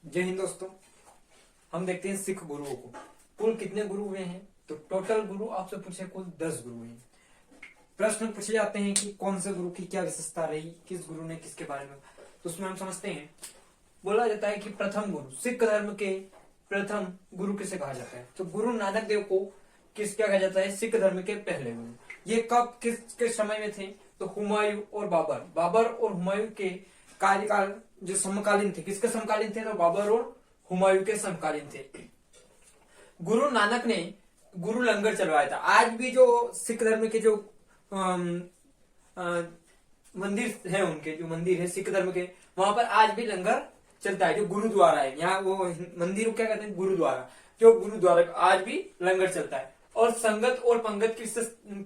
जय हिंद दोस्तों। हम देखते हैं सिख गुरुओं को। कुल कितने गुरु हुए हैं? तो टोटल गुरु आपसे पूछे कुल 10 गुरु हैं। प्रश्न पूछे जाते हैं कि कौन से गुरु की क्या विशेषता रही, किस गुरु ने किसके बारे में, तो उसमें हम समझते हैं। बोला जाता है कि प्रथम गुरु, सिख धर्म के प्रथम गुरु किसे कहा जाता है? तो गुरु नानक देव को क्या कहा जाता है? सिख धर्म के पहले गुरु। ये कब किसके समय में थे? तो हुमायूं और बाबर और हुमायूं के कार्यकाल जो समकालीन थे। किसके समकालीन थे? तो बाबर और हुमायूं के समकालीन थे। गुरु नानक ने गुरु लंगर चलवाया था। आज भी जो सिख धर्म के जो मंदिर है, उनके जो मंदिर है सिख धर्म के, वहां पर आज भी लंगर चलता है। जो गुरुद्वारा है, यहाँ वो मंदिर को क्या कहते हैं? गुरुद्वारा। जो गुरुद्वारा आज भी लंगर चलता है। और संगत और पंगत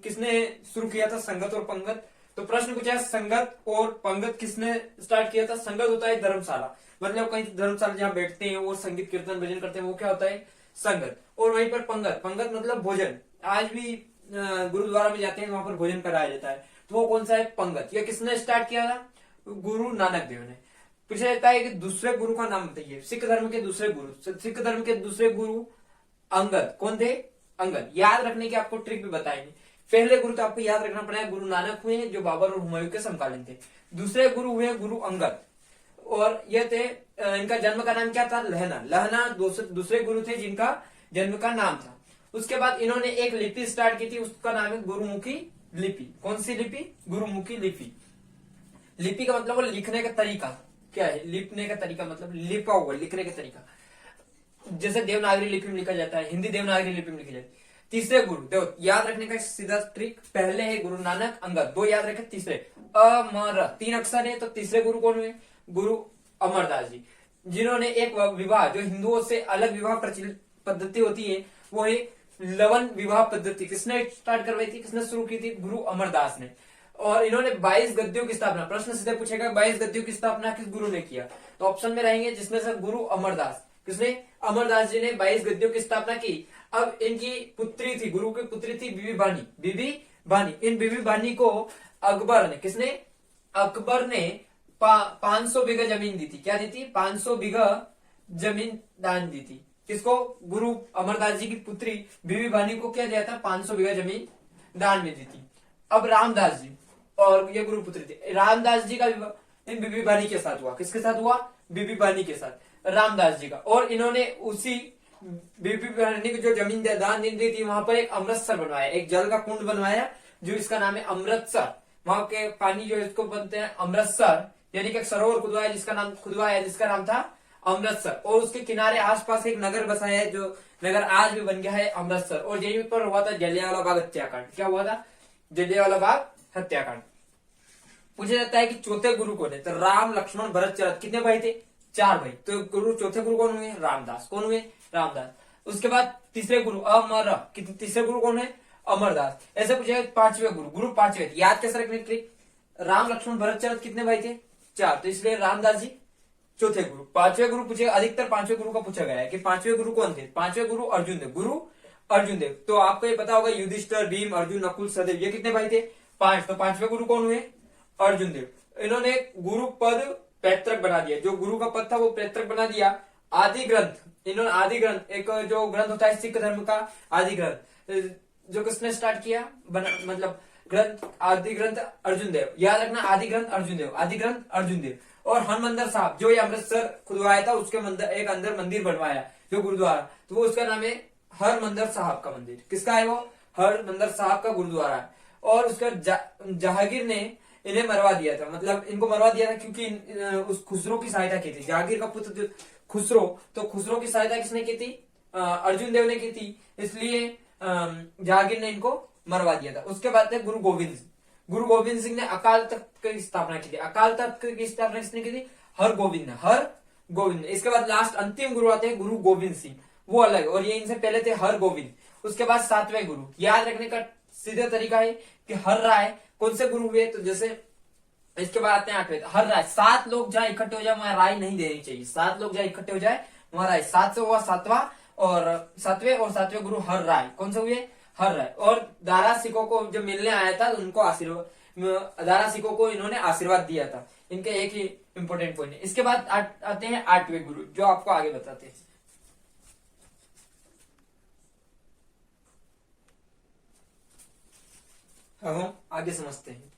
किसने शुरू किया था? संगत और पंगत। तो प्रश्न पूछा है संगत और पंगत किसने स्टार्ट किया था? संगत होता है धर्मशाला, मतलब कहीं धर्मशाला जहाँ बैठते हैं और संगीत कीर्तन भजन करते हैं, वो क्या होता है? संगत। और वहीं पर पंगत, पंगत मतलब भोजन। आज भी गुरुद्वारा में जाते हैं, वहां पर भोजन कराया जाता है, तो वो कौन सा है? पंगत। ये किसने स्टार्ट किया था? गुरु नानक देव ने। पूछा जाता है कि दूसरे गुरु का नाम बताइए। सिख धर्म के दूसरे गुरु, सिख धर्म के दूसरे गुरु अंगद। कौन थे? अंगद। याद रखने की आपको ट्रिक भी बताएंगे। पहले गुरु तो आपको याद रखना पड़ेगा, गुरु नानक हुए जो बाबर और हुमायूं के समकालीन थे। दूसरे गुरु हुए गुरु अंगद, और ये थे, इनका जन्म का नाम क्या था? लहना। लहना दूसरे गुरु थे जिनका जन्म का नाम था। उसके बाद इन्होंने एक लिपि स्टार्ट की थी, उसका नाम है गुरुमुखी लिपि। कौन सी लिपि? गुरुमुखी लिपि। लिपि का मतलब वो लिखने का तरीका क्या है? लिखने का तरीका मतलब लिपा हुआ, लिखने का तरीका। जैसे देवनागरी लिपि में लिखा जाता है, हिंदी देवनागरी लिपि में लिखी जाती है। तीसरे गुरु देखो, याद रखने का सीधा ट्रिक, पहले है गुरु नानक, अंगद, दो याद रखे। तीसरे अमर, 3 अक्षर है, तो तीसरे गुरु कौन हुए? गुरु अमरदास जी, जिन्होंने एक विवाह, जो हिंदुओं से अलग विवाह प्रचलित पद्धति होती है, वो है लवन विवाह पद्धति। किसने स्टार्ट करवाई थी? किसने शुरू की थी? गुरु अमरदास ने। और इन्होंने 22 गद्दियों की स्थापना, प्रश्न सीधे पूछेगा 22 गद्दियों की स्थापना किस गुरु ने किया? तो ऑप्शन में रहेंगे जिसमें से गुरु अमरदास। किसने? अमरदास जी ने 22 गद्दियों की स्थापना की। अब इनकी पुत्री थी, गुरु की पुत्री थी बीबी बानी। बीबी बानी, इन बीबी बानी को अकबर ने, किसने? अकबर ने 500 बीघा जमीन दी थी। क्या दी थी? 500 बीघा जमीन दान दी थी। किसको? गुरु अमरदास जी की पुत्री बीबी बानी को क्या दिया था? 500 बीघा जमीन दान में दी थी। अब रामदास जी, और ये गुरु पुत्री थे, रामदास जी का विवाह इन बीबी बानी के साथ हुआ। किसके साथ हुआ? बीबी बानी के साथ, रामदास जी का। और इन्होंने उसी बीबी बानी को जो जमीन दान दी थी, वहां पर एक अमृतसर बनवाया, एक जल का कुंड बनवाया, जो इसका नाम है अमृतसर। वहां के पानी जो इसको बनते हैं अमृतसर, यानी कि एक सरोवर खुदवाया जिसका नाम था अमृतसर। और उसके किनारे आसपास एक नगर बसाया है, जो नगर आज भी बन गया है अमृतसर। और यहीं पर हुआ था जलियांवाला बाग हत्याकांड। क्या हुआ था? जलियांवाला बाग हत्याकांड। पूछा जाता है कि चौथे गुरु कौन है? तो राम, लक्ष्मण, भरत, शरद। कितने भाई थे? 4 भाई। तो गुरु चौथे गुरु कौन हुए? रामदास। कौन हुए? रामदास। उसके बाद तीसरे गुरु अमर, तीसरे गुरु कौन है? अमरदास। ऐसे पूछा 5वें गुरु, गुरु 5वें याद कैसे रखने की? राम, लक्ष्मण, भरत, शरद कितने भाई थे? 4, तो इसलिए रामदास जी चौथे गुरु। 5वें गुरु पूछे, अधिकतर 5वें गुरु का पूछा गया है कि 5वें गुरु कौन थे? 5वें गुरु अर्जुन देव, गुरु अर्जुन देव। तो आपको ये पता होगा युधिष्ठिर, भीम, अर्जुन, नकुल, सहदेव, ये कितने भाई थे? 5। तो 5वें गुरु कौन हुए? अर्जुन देव। इन्होंने गुरु पद पैतृक बना दिया, जो गुरु का पद था वो पैतृक बना दिया। आदि ग्रंथ, इन्होंने आदि ग्रंथ, एक जो ग्रंथ होता है सिख धर्म का आदि ग्रंथ, जो किसने स्टार्ट किया मतलब ग्रंथ, आदि ग्रंथ अर्जुन देव। याद रखना, आदि ग्रंथ अर्जुन देव, आदि ग्रंथ अर्जुन देव। और हरमंदिर साहब, जो ये अमृतसर खुदवाया था, उसके एक अंदर मंदिर बनवाया जो गुरुद्वारा, तो वो उसका नाम है हरमंदिर साहब का मंदिर। किसका है वो? हरमंदिर साहब का गुरुद्वारा है। और उसका जहांगीर ने इन्हें मरवा दिया था, मतलब इनको मरवा दिया था क्योंकि उस खुसरो की सहायता की थी। जहांगीर का पुत्र खुसरो, तो खुसरो की सहायता किसने की थी? अर्जुन देव ने की थी, इसलिए जहांगीर ने इनको मरवा दिया था। उसके बाद थे गुरु गोविंद सिंह। गुरु गोविंद सिंह ने अकाल तख्त की स्थापना की थी। अकाल तख्त की स्थापना किसने की थी? हरगोविंद ने, हरगोविंद ने। इसके बाद लास्ट अंतिम गुरु आते हैं गुरु गोविंद सिंह, वो अलग, और ये इनसे पहले थे हरगोविंद। उसके बाद 7वें गुरु, याद रखने का सीधा तरीका है कि हर राय कौन से गुरु हुए? तो जैसे इसके बाद आते हैं 8वें, हर राय। 7 लोग जहां इकट्ठे हो जाए वहां राय नहीं देनी चाहिए। 7 लोग जहां इकट्ठे हो जाए वहां राय। 7 से हुआ 7वां और 7वें गुरु हर राय। कौन से हुए? हर राय। और दारा सिखों को जब मिलने आया था, उनको आशीर्वाद, दारा सिखों को इन्होंने आशीर्वाद दिया था। इनका एक ही इंपॉर्टेंट पॉइंट है। इसके बाद आते हैं 8वें गुरु, जो आपको आगे बताते हैं। अब हम आगे समझते हैं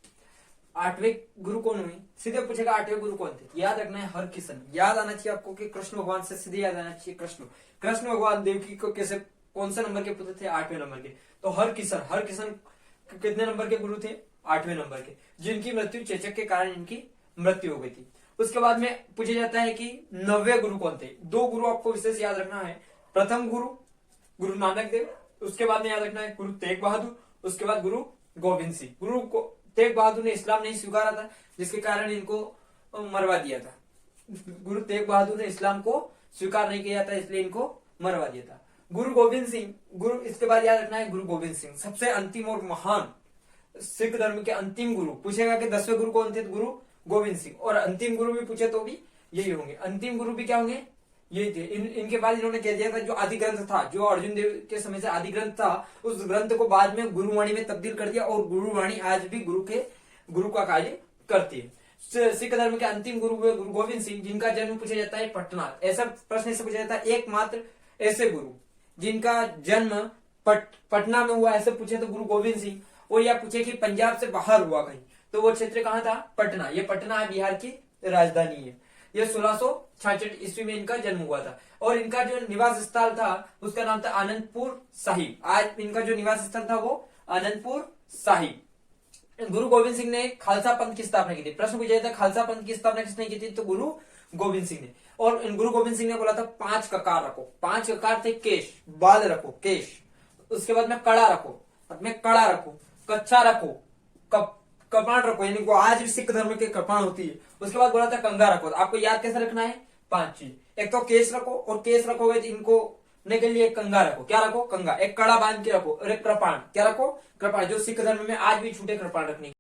8वें गुरु कौन हुए। सीधे पूछेगा 8वें गुरु कौन थे, याद रखना है हरकिशन। याद आना चाहिए आपको कि कृष्ण भगवान से सीधे याद आना चाहिए कृष्ण भगवान देवकी को कैसे, कौन सा नंबर के पुत्र थे, 8वें नंबर के। तो हरकिशन कितने नंबर के गुरु थे, 8वें नंबर के, जिनकी मृत्यु चेचक के कारण इनकी मृत्यु हो गई थी। उसके बाद में पूछा जाता है कि 9वें गुरु कौन थे। 2 गुरु आपको विशेष याद रखना है। प्रथम गुरु नानक देव, उसके बाद में याद रखना है गुरु तेग बहादुर, उसके बाद गुरु गोविंद सिंह। गुरु को तेग बहादुर ने इस्लाम नहीं स्वीकारा था, जिसके कारण इनको मरवा दिया था। गुरु तेग बहादुर ने इस्लाम को स्वीकार नहीं किया था, इसलिए इनको मरवा दिया था। गुरु गोविंद सिंह गुरु, इसके बाद याद रखना है गुरु गोविंद सिंह, सबसे अंतिम और महान सिख धर्म के अंतिम गुरु। पूछेगा कि 10वें गुरु कौन थे, तो गुरु गोविंद सिंह। और अंतिम गुरु भी पूछे तो भी यही होंगे, अंतिम गुरु भी क्या होंगे, यही थे। इनके बाद इन्होंने कह दिया था जो आदि ग्रंथ था, जो अर्जुन देव के समय से आदि ग्रंथ था, उस ग्रंथ को बाद में गुरुवाणी में तब्दील कर दिया। और गुरुवाणी आज भी गुरु का कार्य करती है। सिख धर्म के अंतिम गुरु हुए गुरु गोविंद सिंह, जिनका जन्म पूछा जाता है पटना। ऐसा प्रश्न ऐसे पूछा जाता है एकमात्र ऐसे गुरु जिनका जन्म पटना में हुआ, ऐसे पूछे तो गुरु गोविंद सिंह। और या पूछे कि पंजाब से बाहर हुआ कहीं, तो वो क्षेत्र कहाँ था, पटना। ये पटना बिहार की राजधानी है। ये 1666 ईस्वी में इनका जन्म हुआ था। और इनका जो निवास स्थल था उसका नाम था आनंदपुर साहिब। आज इनका जो निवास स्थल था वो आनंदपुर साहिब। गुरु गोविंद सिंह ने खालसा पंथ की स्थापना की थी। प्रश्न पूछा जाता है खालसा पंथ की स्थापना किसने की थी, तो गुरु गोविंद सिंह ने। और गुरु गोविंद सिंह ने बोला था 5 ककार रखो। 5 ककार थे, केश, बाल रखो, केश, उसके बाद में कड़ा रखो, बाद में कड़ा रखो, कच्छा रखो, कपाट रखो, यानी वो आज भी सिख धर्म के कपाट होती है। उसके बाद बोला था कंगा रखो। आपको याद कैसे रखना है, 5 चीज। एक तो केस रखो, और केस रखोगे तो इनको के लिए कंगा रखो। क्या रखो, कंगा। एक कड़ा बांध के रखो, और एक कृपाण, क्या रखो, कृपाण, जो सिख धर्म में आज भी छूटे कृपाण रखने